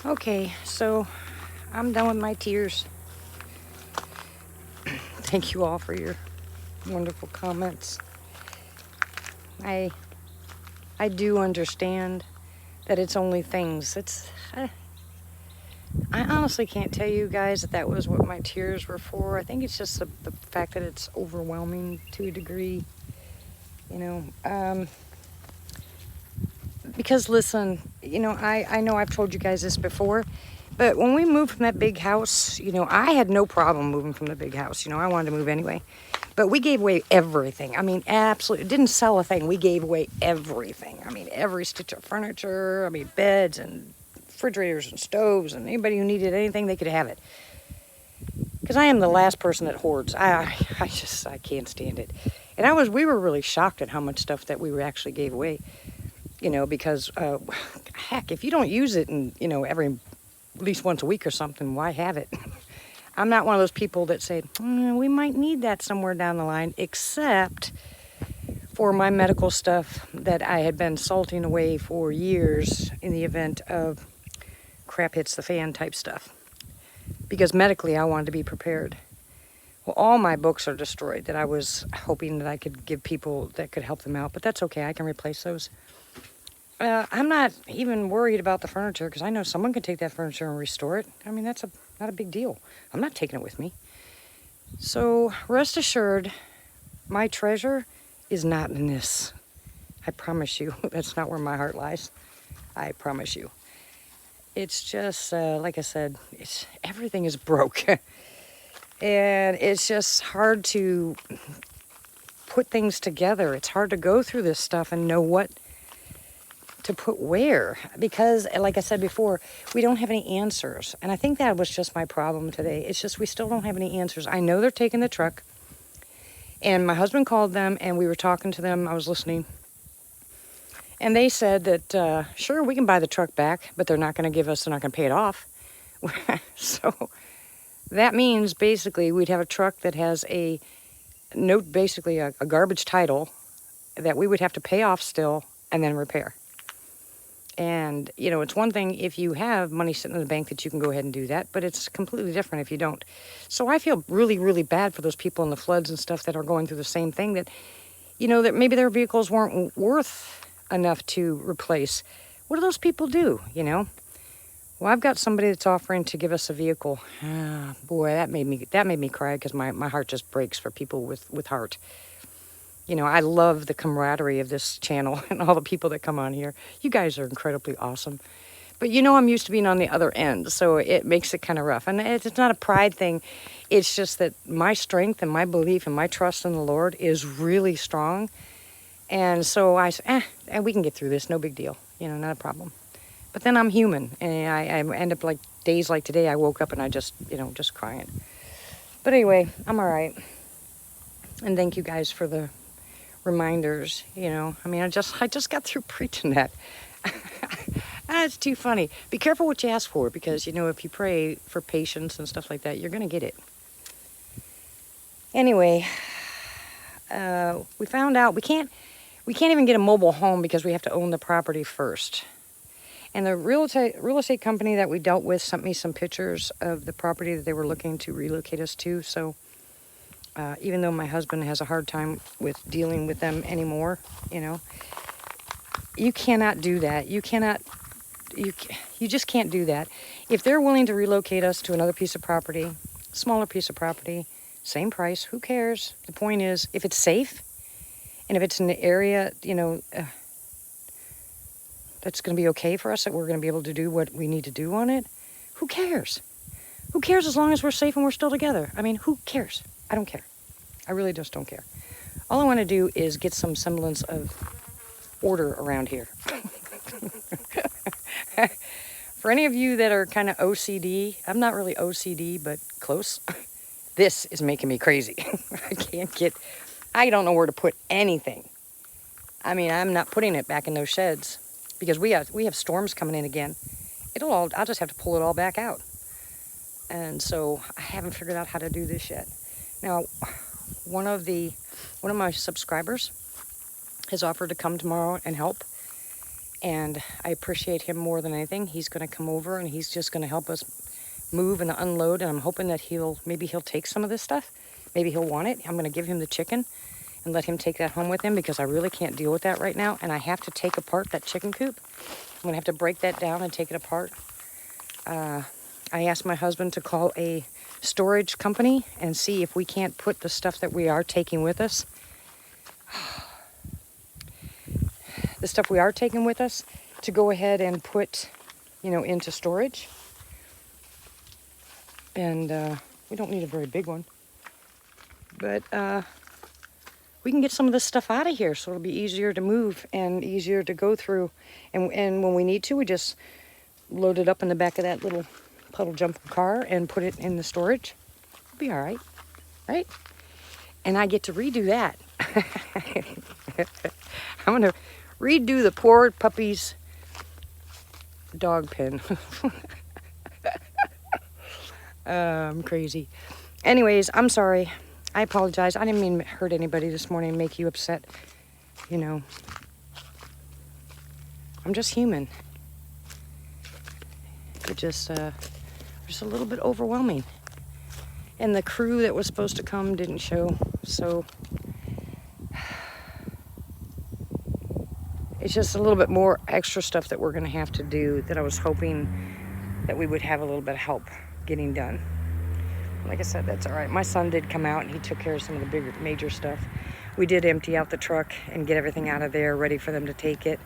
Okay, so I'm done with my tears. Thank you all for your wonderful comments. I I do understand that it's only things. I honestly can't tell you guys that that was what my tears were for. I think it's just the fact that it's overwhelming to a degree, you know. Because listen, I know I've told you guys this before, but when we moved from that big house, I had no problem moving from the big house. I wanted to move anyway. But we gave away everything. I mean, absolutely. Didn't sell a thing. We gave away everything. I mean, every stitch of furniture. I mean, beds and refrigerators and stoves, and anybody who needed anything, they could have it. Because I am the last person that hoards. I can't stand it. And we were really shocked at how much stuff that we actually gave away. Because heck, if you don't use it and every at least once a week or something, why have it? I'm not one of those people that say, we might need that somewhere down the line, except for my medical stuff that I had been salting away for years in the event of crap hits the fan type stuff. Because medically, I wanted to be prepared. Well, all my books are destroyed that I was hoping that I could give people that could help them out, but that's okay. I can replace those. I'm not even worried about the furniture because I know someone can take that furniture and restore it. I mean, that's not a big deal. I'm not taking it with me. So rest assured, my treasure is not in this. I promise you, that's not where my heart lies. I promise you. It's just, like I said, everything is broke. And it's just hard to put things together. It's hard to go through this stuff and know what to put where, because like I said before, we don't have any answers. And I think that was just my problem today. It's just we still don't have any answers. I know they're taking the truck, and my husband called them and we were talking to them. I was listening, and they said that sure, we can buy the truck back, but they're not going to pay it off. So that means basically we'd have a truck that has a note, basically a garbage title that we would have to pay off still and then repair. And, it's one thing if you have money sitting in the bank that you can go ahead and do that, but it's completely different if you don't. So I feel really, really bad for those people in the floods and stuff that are going through the same thing that, that maybe their vehicles weren't worth enough to replace. What do those people do, Well, I've got somebody that's offering to give us a vehicle. Boy, that made me cry because my heart just breaks for people with heart. I love the camaraderie of this channel and all the people that come on here. You guys are incredibly awesome. But I'm used to being on the other end, so it makes it kind of rough. And it's not a pride thing. It's just that my strength and my belief and my trust in the Lord is really strong. And so I say, and we can get through this, no big deal. Not a problem. But then I'm human, and I end up like days like today, I woke up and I just crying. But anyway, I'm all right. And thank you guys for the reminders, I mean, I just got through preaching that. That's too funny. Be careful what you ask for, because if you pray for patience and stuff like that, you're gonna get it. Anyway, we found out we can't even get a mobile home because we have to own the property first. And the real estate company that we dealt with sent me some pictures of the property that they were looking to relocate us to. So even though my husband has a hard time with dealing with them anymore, you cannot do that. You just can't do that. If they're willing to relocate us to another piece of property, smaller piece of property, same price, who cares? The point is, if it's safe, and if it's in the area, that's going to be okay for us, that we're going to be able to do what we need to do on it, who cares? Who cares as long as we're safe and we're still together? I mean, who cares? I don't care. I really just don't care. All I want to do is get some semblance of order around here. For any of you that are kind of OCD, I'm not really OCD, but close. This is making me crazy. I don't know where to put anything. I mean, I'm not putting it back in those sheds because we have storms coming in again. I'll just have to pull it all back out. And so I haven't figured out how to do this yet. Now, one of my subscribers has offered to come tomorrow and help. And I appreciate him more than anything. He's going to come over and he's just going to help us move and unload. And I'm hoping that maybe he'll take some of this stuff. Maybe he'll want it. I'm going to give him the chicken and let him take that home with him because I really can't deal with that right now. And I have to take apart that chicken coop. I'm going to have to break that down and take it apart. I asked my husband to call a storage company and see if we can't put the stuff that we are taking with us, to go ahead and put, into storage. And we don't need a very big one. But we can get some of this stuff out of here so it'll be easier to move and easier to go through. And when we need to, we just load it up in the back of that little puddle jumper car and put it in the storage. It'll be all right, right? And I get to redo that. I'm going to redo the poor puppy's dog pen. I'm crazy. Anyways, I'm sorry. I apologize. I didn't mean to hurt anybody this morning and make you upset. I'm just human. It just a little bit overwhelming. And the crew that was supposed to come didn't show, so it's just a little bit more extra stuff that we're going to have to do that I was hoping that we would have a little bit of help getting done. Like I said, that's all right. My son did come out and he took care of some of the bigger, major stuff. We did empty out the truck and get everything out of there, ready for them to take it.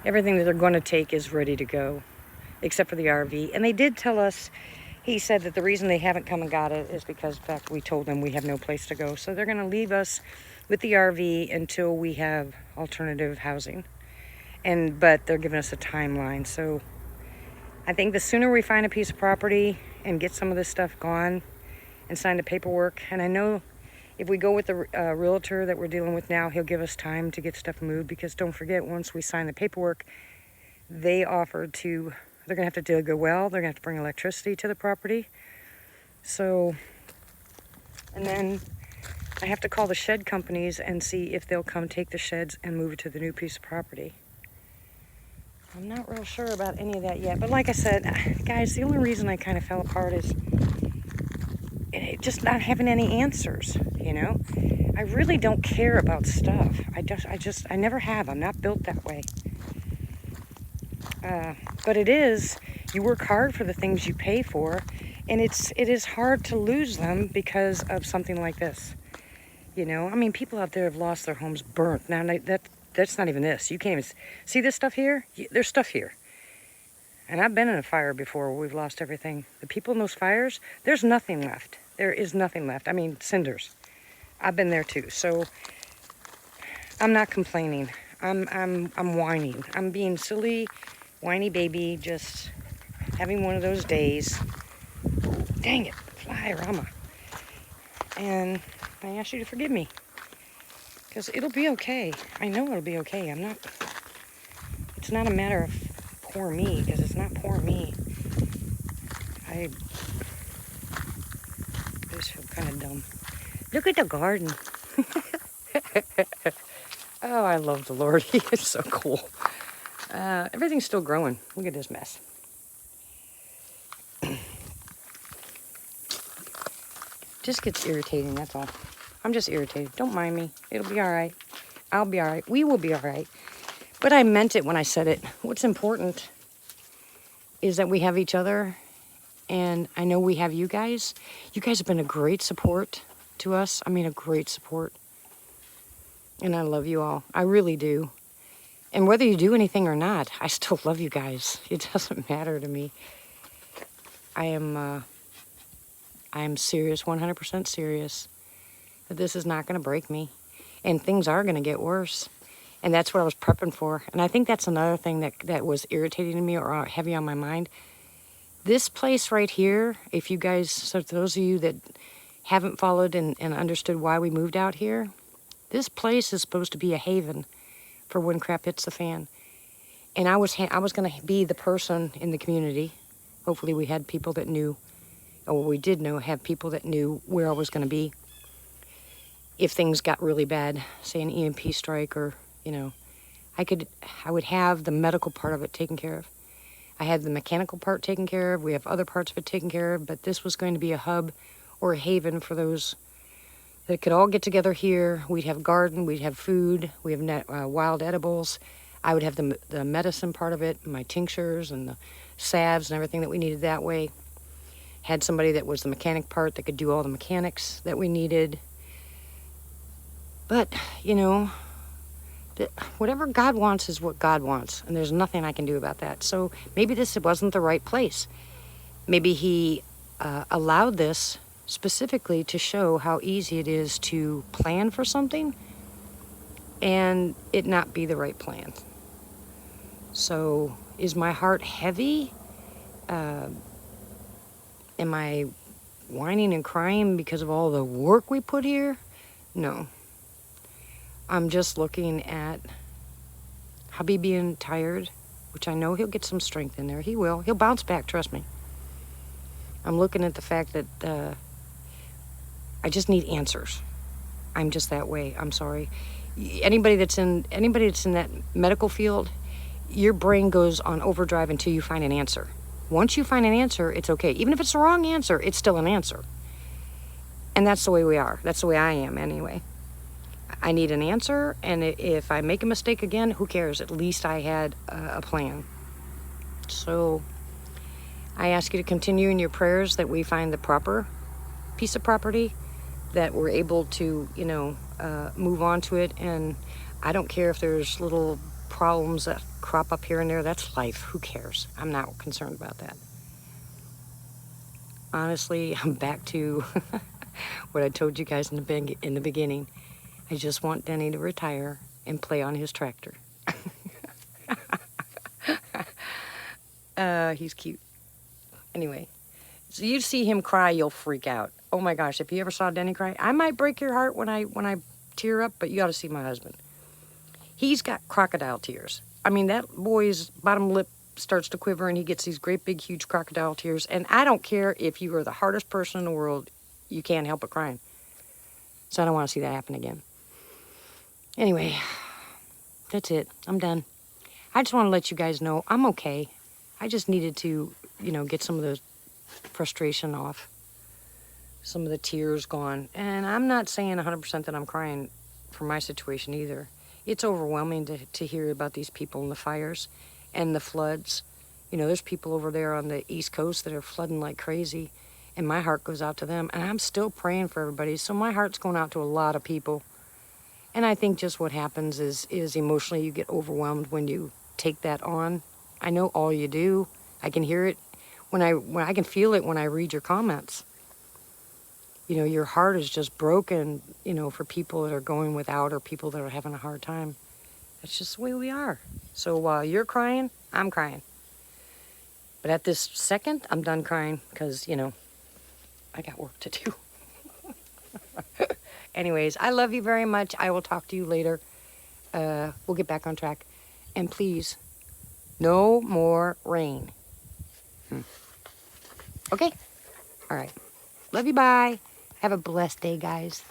Everything that they're going to take is ready to go, except for the RV. And they did tell us, he said that the reason they haven't come and got it is because, in fact, we told them we have no place to go. So they're going to leave us with the RV until we have alternative housing. But they're giving us a timeline. So I think the sooner we find a piece of property and get some of this stuff gone and sign the paperwork, and I know if we go with the realtor that we're dealing with now, he'll give us time to get stuff moved, because don't forget, once we sign the paperwork, they're going to have to dig a well, they're going to have to bring electricity to the property. So, and then I have to call the shed companies and see if they'll come take the sheds and move it to the new piece of property. I'm not real sure about any of that yet. But like I said, guys, the only reason I kind of fell apart is just not having any answers, I really don't care about stuff. I never have. I'm not built that way. But you work hard for the things you pay for, and it is hard to lose them because of something like this. People out there have lost their homes burnt. Now, that's not even this. You can't even see this stuff here. There's stuff here. And I've been in a fire before where we've lost everything. The people in those fires, there's nothing left. There is nothing left. Cinders. I've been there too. So I'm not complaining. I'm whining. I'm being silly, whiny baby, just having one of those days. Dang it, fly, Rama. And I ask you to forgive me. Because it'll be okay. I know it'll be okay. It's not a matter of poor me, because it's not poor me. I just feel kind of dumb. Look at the garden. Oh, I love the Lord. He is so cool. Everything's still growing. Look at this mess. Just gets irritating, that's all. I'm just irritated. Don't mind me. It'll be all right. I'll be all right. We will be all right. But I meant it when I said it. What's important is that we have each other, and I know we have you guys. You guys have been a great support to us. A great support. And I love you all. I really do. And whether you do anything or not, I still love you guys. It doesn't matter to me. I am serious, 100% serious, that this is not going to break me. And things are going to get worse. And that's what I was prepping for. And I think that's another thing that was irritating to me or heavy on my mind. This place right here, if you guys, so those of you that haven't followed and understood why we moved out here, this place is supposed to be a haven for when crap hits the fan. And I was going to be the person in the community. Hopefully we had people that knew, or we did have people that knew where I was going to be if things got really bad, say an EMP strike or, I would have the medical part of it taken care of. I had the mechanical part taken care of. We have other parts of it taken care of, but this was going to be a hub or a haven for those that could all get together here. We'd have garden, we'd have food, we have wild edibles. I would have the medicine part of it, my tinctures and the salves and everything that we needed that way. Had somebody that was the mechanic part that could do all the mechanics that we needed. But, you know, whatever God wants is what God wants, and there's nothing I can do about that. So maybe this wasn't the right place. Maybe he allowed this specifically to show how easy it is to plan for something and it not be the right plan. So is my heart heavy? Am I whining and crying because of all the work we put here? No. I'm just looking at hubby being tired, which I know he'll get some strength in there. He will. He'll bounce back, trust me. I'm looking at the fact that I just need answers. I'm just that way. I'm sorry. Anybody that's in that medical field, your brain goes on overdrive until you find an answer. Once you find an answer, it's okay. Even if it's the wrong answer, it's still an answer. And that's the way we are. That's the way I am anyway. I need an answer, and if I make a mistake again, who cares? At least I had a plan. So I ask you to continue in your prayers that we find the proper piece of property, that we're able to, move on to it. And I don't care if there's little problems that crop up here and there. That's life. Who cares? I'm not concerned about that. Honestly, I'm back to what I told you guys in the beginning. I just want Denny to retire and play on his tractor. He's cute. Anyway, so you see him cry, you'll freak out. Oh my gosh, if you ever saw Denny cry, I might break your heart when I tear up, but you ought to see my husband. He's got crocodile tears. I mean, that boy's bottom lip starts to quiver and he gets these great big huge crocodile tears. And I don't care if you are the hardest person in the world, you can't help but crying. So I don't want to see that happen again. Anyway, that's it. I'm done. I just want to let you guys know I'm okay. I just needed to, get some of the frustration off. Some of the tears gone. And I'm not saying 100% that I'm crying for my situation either. It's overwhelming to hear about these people and the fires and the floods. There's people over there on the East Coast that are flooding like crazy. And my heart goes out to them. And I'm still praying for everybody. So my heart's going out to a lot of people. And I think just what happens is emotionally you get overwhelmed when you take that on. I know all you do. I can hear it when I can feel it when I read your comments. Your heart is just broken, for people that are going without or people that are having a hard time. That's just the way we are. So while you're crying, I'm crying. But at this second, I'm done crying because, I got work to do. Anyways, I love you very much. I will talk to you later. We'll get back on track. And please, no more rain. Okay? All right. Love you. Bye. Have a blessed day, guys.